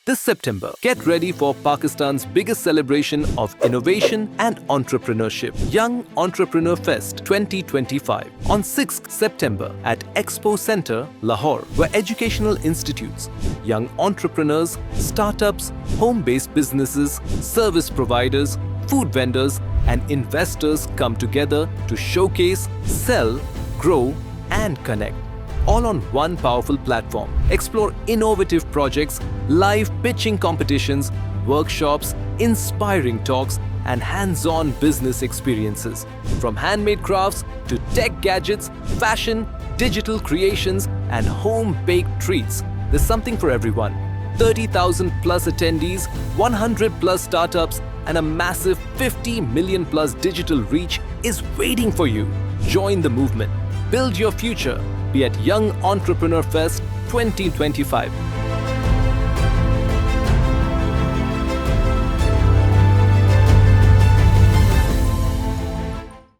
This September, get ready for Pakistan's biggest celebration of innovation and entrepreneurship, Young Entrepreneur Fest 2025, on 6th September at Expo Centre, Lahore, where educational institutes, young entrepreneurs, startups, home-based businesses, service providers, food vendors, and investors come together to showcase, sell, grow, and connect. All on one powerful platform. Explore innovative projects, live pitching competitions, workshops, inspiring talks, and hands-on business experiences. From handmade crafts to tech gadgets, fashion, digital creations, and home-baked treats, there's something for everyone. 30,000 plus attendees, 100 plus startups, and a massive 50 million plus digital reach is waiting for you. Join the movement. Build your future. Be at Young Entrepreneur Fest 2025.